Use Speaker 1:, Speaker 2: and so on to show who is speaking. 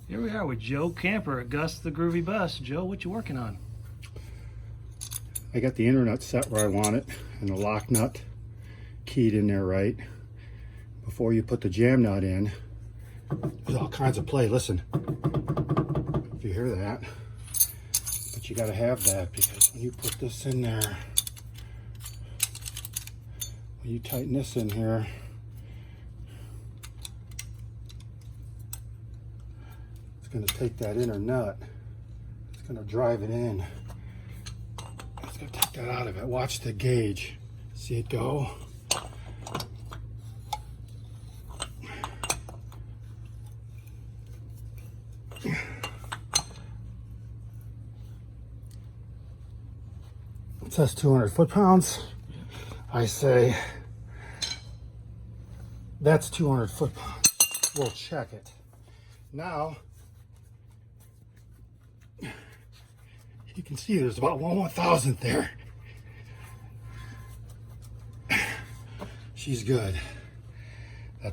Speaker 1: Here we are with Joe Camper at Gus the Groovy Bus. Joe, what you working on?
Speaker 2: I got the inner nut set where I want it and the lock nut keyed in there right. Before you put the jam nut in, there's all kinds of play. Listen, if you hear that, but you got to have that because when you put this in there, when you tighten this in here, it's going to take that inner nut, it's going to drive it in. It's going to take that out of it. Watch the gauge. See it go? It says 200 foot-pounds. I say that's 200 foot-pounds. We'll check it. Now, you can see there's about 1/1000th there. She's good.